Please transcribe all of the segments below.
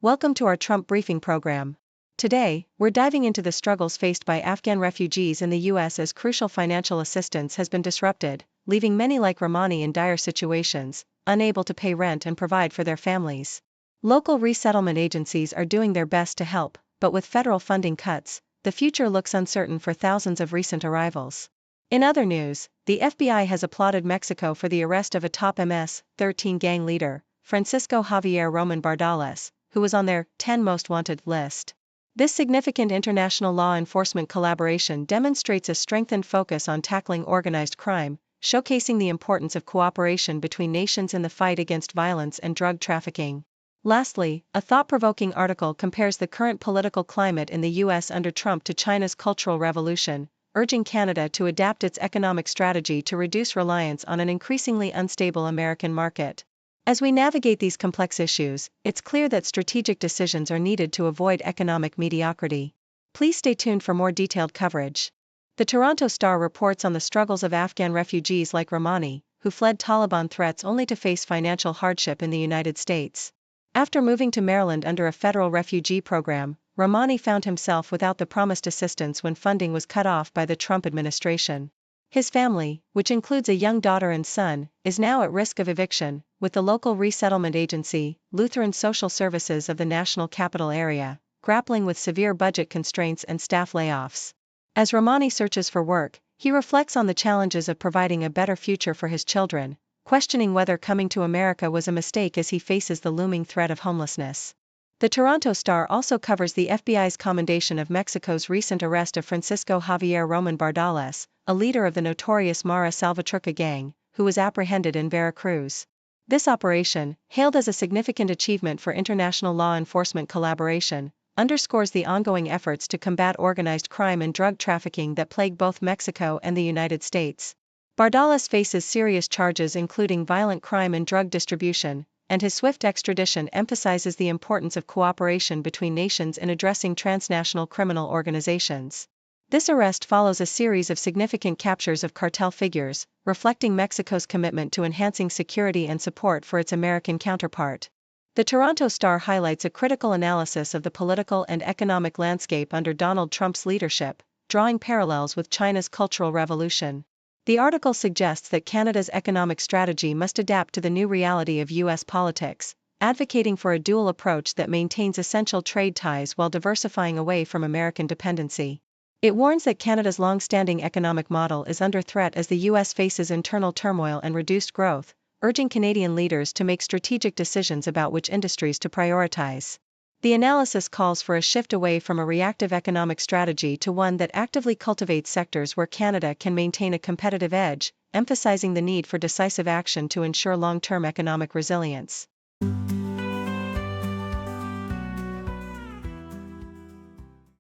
Welcome to our Trump briefing program. Today, we're diving into the struggles faced by Afghan refugees in the U.S. as crucial financial assistance has been disrupted, leaving many like Rahmani in dire situations, unable to pay rent and provide for their families. Local resettlement agencies are doing their best to help, but with federal funding cuts, the future looks uncertain for thousands of recent arrivals. In other news, the FBI has applauded Mexico for the arrest of a top MS-13 gang leader, Francisco Javier Román Bardales, who was on their 10 most wanted list. This significant international law enforcement collaboration demonstrates a strengthened focus on tackling organized crime, showcasing the importance of cooperation between nations in the fight against violence and drug trafficking. Lastly, a thought-provoking article compares the current political climate in the U.S. under Trump to China's Cultural Revolution, urging Canada to adapt its economic strategy to reduce reliance on an increasingly unstable American market. As we navigate these complex issues, it's clear that strategic decisions are needed to avoid economic mediocrity. Please stay tuned for more detailed coverage. The Toronto Star reports on the struggles of Afghan refugees like Rahmani, who fled Taliban threats only to face financial hardship in the United States. After moving to Maryland under a federal refugee program, Rahmani found himself without the promised assistance when funding was cut off by the Trump administration. His family, which includes a young daughter and son, is now at risk of eviction, with the local resettlement agency, Lutheran Social Services of the National Capital Area, grappling with severe budget constraints and staff layoffs. As Rahmani searches for work, he reflects on the challenges of providing a better future for his children, questioning whether coming to America was a mistake as he faces the looming threat of homelessness. The Toronto Star also covers the FBI's commendation of Mexico's recent arrest of Francisco Javier Román Bardales, a leader of the notorious Mara Salvatrucha gang, who was apprehended in Veracruz. This operation, hailed as a significant achievement for international law enforcement collaboration, underscores the ongoing efforts to combat organized crime and drug trafficking that plague both Mexico and the United States. Bardales faces serious charges including violent crime and drug distribution, and his swift extradition emphasizes the importance of cooperation between nations in addressing transnational criminal organizations. This arrest follows a series of significant captures of cartel figures, reflecting Mexico's commitment to enhancing security and support for its American counterpart. The Toronto Star highlights a critical analysis of the political and economic landscape under Donald Trump's leadership, drawing parallels with China's Cultural Revolution. The article suggests that Canada's economic strategy must adapt to the new reality of U.S. politics, advocating for a dual approach that maintains essential trade ties while diversifying away from American dependency. It warns that Canada's long-standing economic model is under threat as the U.S. faces internal turmoil and reduced growth, urging Canadian leaders to make strategic decisions about which industries to prioritize. The analysis calls for a shift away from a reactive economic strategy to one that actively cultivates sectors where Canada can maintain a competitive edge, emphasizing the need for decisive action to ensure long-term economic resilience.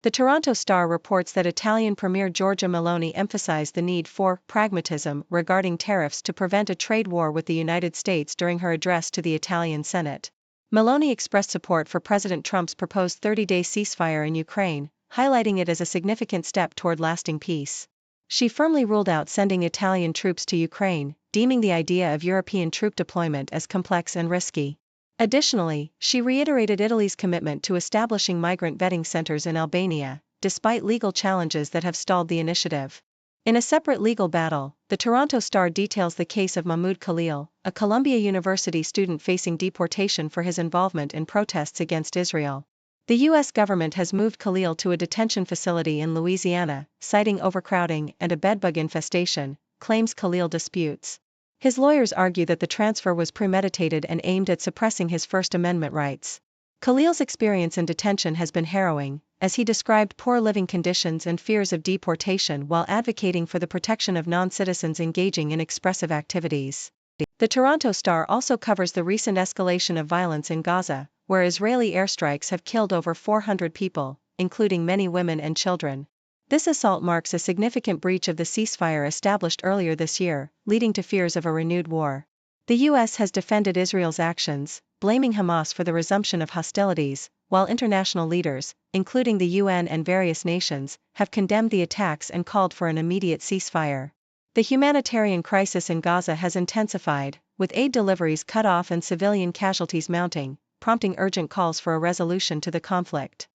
The Toronto Star reports that Italian Premier Giorgia Meloni emphasized the need for pragmatism regarding tariffs to prevent a trade war with the United States during her address to the Italian Senate. Meloni expressed support for President Trump's proposed 30-day ceasefire in Ukraine, highlighting it as a significant step toward lasting peace. She firmly ruled out sending Italian troops to Ukraine, deeming the idea of European troop deployment as complex and risky. Additionally, she reiterated Italy's commitment to establishing migrant vetting centers in Albania, despite legal challenges that have stalled the initiative. In a separate legal battle, the Toronto Star details the case of Mahmoud Khalil, a Columbia University student facing deportation for his involvement in protests against Israel. The U.S. government has moved Khalil to a detention facility in Louisiana, citing overcrowding and a bedbug infestation, claims Khalil disputes. His lawyers argue that the transfer was premeditated and aimed at suppressing his First Amendment rights. Khalil's experience in detention has been harrowing, as he described poor living conditions and fears of deportation while advocating for the protection of non-citizens engaging in expressive activities. The Toronto Star also covers the recent escalation of violence in Gaza, where Israeli airstrikes have killed over 400 people, including many women and children. This assault marks a significant breach of the ceasefire established earlier this year, leading to fears of a renewed war. The U.S. has defended Israel's actions, blaming Hamas for the resumption of hostilities, while international leaders, including the UN and various nations, have condemned the attacks and called for an immediate ceasefire. The humanitarian crisis in Gaza has intensified, with aid deliveries cut off and civilian casualties mounting, prompting urgent calls for a resolution to the conflict.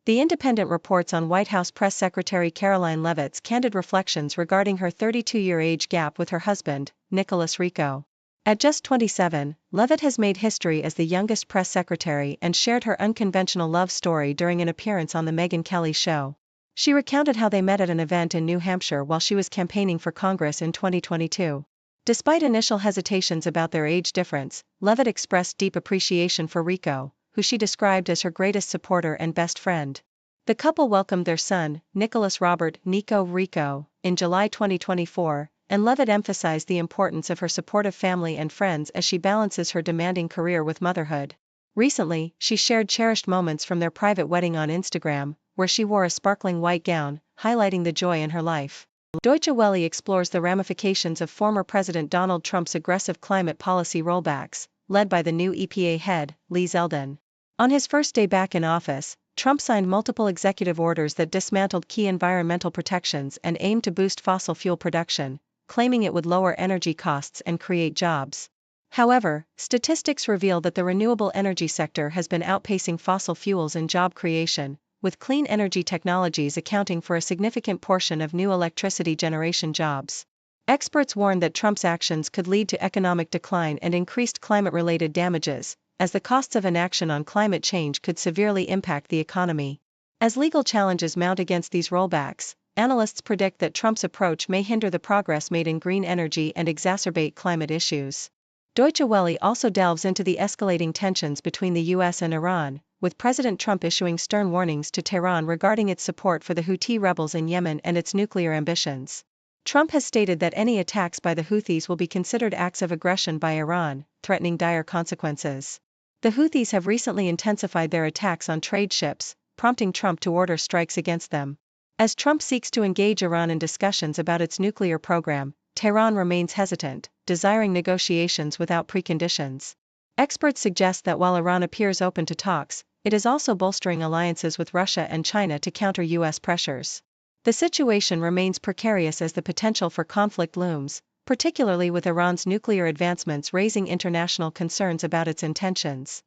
The Independent reports on White House Press Secretary Caroline Leavitt's candid reflections regarding her 32-year age gap with her husband, Nicholas Rico. At just 27, Leavitt has made history as the youngest press secretary and shared her unconventional love story during an appearance on The Megyn Kelly Show. She recounted how they met at an event in New Hampshire while she was campaigning for Congress in 2022. Despite initial hesitations about their age difference, Leavitt expressed deep appreciation for Rico, who she described as her greatest supporter and best friend. The couple welcomed their son, Nicholas Robert Nico Rico, in July 2024, and Leavitt emphasized the importance of her supportive family and friends as she balances her demanding career with motherhood. Recently, she shared cherished moments from their private wedding on Instagram, where she wore a sparkling white gown, highlighting the joy in her life. Deutsche Welle explores the ramifications of former President Donald Trump's aggressive climate policy rollbacks, led by the new EPA head, Lee Zeldin. On his first day back in office, Trump signed multiple executive orders that dismantled key environmental protections and aimed to boost fossil fuel production, claiming it would lower energy costs and create jobs. However, statistics reveal that the renewable energy sector has been outpacing fossil fuels in job creation, with clean energy technologies accounting for a significant portion of new electricity generation jobs. Experts warn that Trump's actions could lead to economic decline and increased climate-related damages, as the costs of inaction on climate change could severely impact the economy. As legal challenges mount against these rollbacks, analysts predict that Trump's approach may hinder the progress made in green energy and exacerbate climate issues. Deutsche Welle also delves into the escalating tensions between the US and Iran, with President Trump issuing stern warnings to Tehran regarding its support for the Houthi rebels in Yemen and its nuclear ambitions. Trump has stated that any attacks by the Houthis will be considered acts of aggression by Iran, threatening dire consequences. The Houthis have recently intensified their attacks on trade ships, prompting Trump to order strikes against them. As Trump seeks to engage Iran in discussions about its nuclear program, Tehran remains hesitant, desiring negotiations without preconditions. Experts suggest that while Iran appears open to talks, it is also bolstering alliances with Russia and China to counter US pressures. The situation remains precarious as the potential for conflict looms, particularly with Iran's nuclear advancements raising international concerns about its intentions.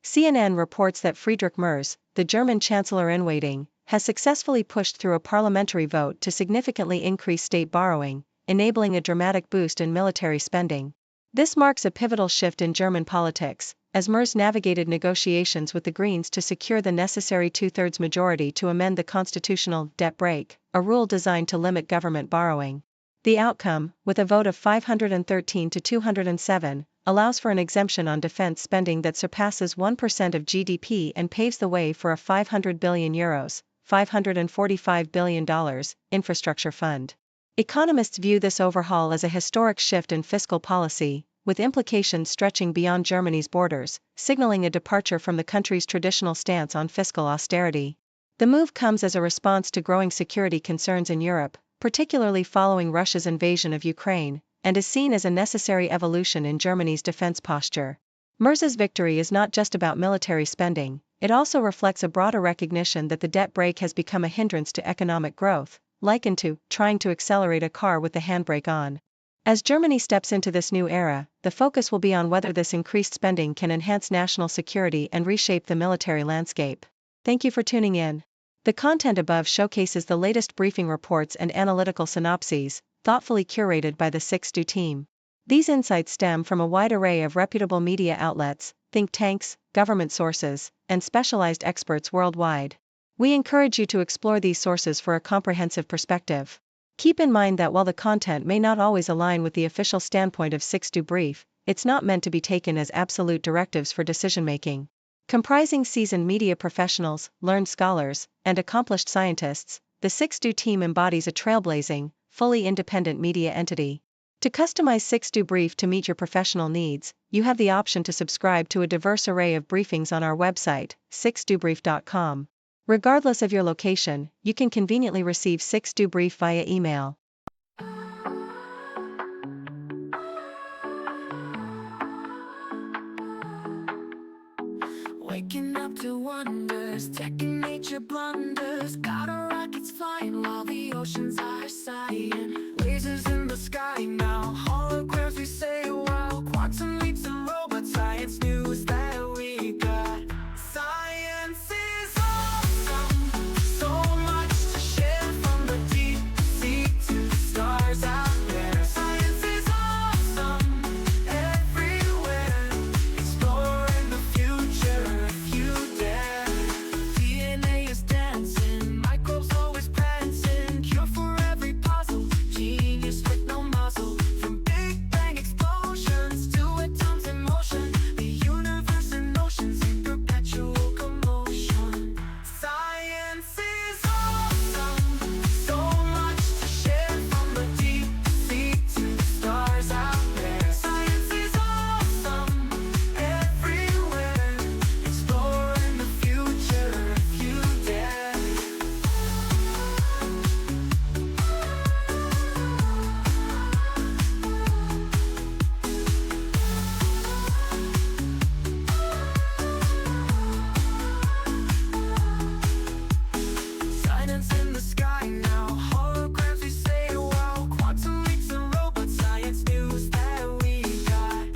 CNN reports that Friedrich Merz, the German Chancellor-in-waiting, has successfully pushed through a parliamentary vote to significantly increase state borrowing, enabling a dramatic boost in military spending. This marks a pivotal shift in German politics, as Merz navigated negotiations with the Greens to secure the necessary two-thirds majority to amend the constitutional debt brake, a rule designed to limit government borrowing. The outcome, with a vote of 513 to 207, allows for an exemption on defense spending that surpasses 1% of GDP and paves the way for a €500 billion, $545 billion, infrastructure fund. Economists view this overhaul as a historic shift in fiscal policy, with implications stretching beyond Germany's borders, signaling a departure from the country's traditional stance on fiscal austerity. The move comes as a response to growing security concerns in Europe, particularly following Russia's invasion of Ukraine, and is seen as a necessary evolution in Germany's defense posture. Merz's victory is not just about military spending, it also reflects a broader recognition that the debt brake has become a hindrance to economic growth, likened to trying to accelerate a car with the handbrake on. As Germany steps into this new era, the focus will be on whether this increased spending can enhance national security and reshape the military landscape. Thank you for tuning in. The content above showcases the latest briefing reports and analytical synopses, thoughtfully curated by the 6Do team. These insights stem from a wide array of reputable media outlets, think tanks, government sources, and specialized experts worldwide. We encourage you to explore these sources for a comprehensive perspective. Keep in mind that while the content may not always align with the official standpoint of 6Do Brief, it's not meant to be taken as absolute directives for decision-making. Comprising seasoned media professionals, learned scholars, and accomplished scientists, the 6Do team embodies a trailblazing, fully independent media entity. To customize 6Do Brief to meet your professional needs, you have the option to subscribe to a diverse array of briefings on our website, 6dobrief.com. Regardless of your location, you can conveniently receive 6Do Brief via email. Waking up to wonder, wonders, tech and nature blunders. Got our rockets flying while the oceans are sighing. Lasers in the sky now, holograms we say wow. Quantum leaps and robot science news that we got. Science is awesome, so much to share from the deep sea to the stars out there. Science is awesome, everywhere, exploring the future if you dare. DNA is dancing, microbes always prancing, cure for every puzzle, genius with no muzzle. From Big Bang explosions to atoms in motion, the universe in oceans in perpetual commotion. Science is awesome, so much to share from the deep sea to the stars out there. Science is awesome, everywhere, exploring the future if you dare. Silence in the sky now, holograms we say wow. Quantum leaps and robot science news that we got.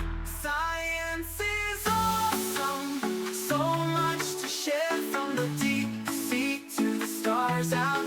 Science is awesome, so much to share from the deep sea to the stars out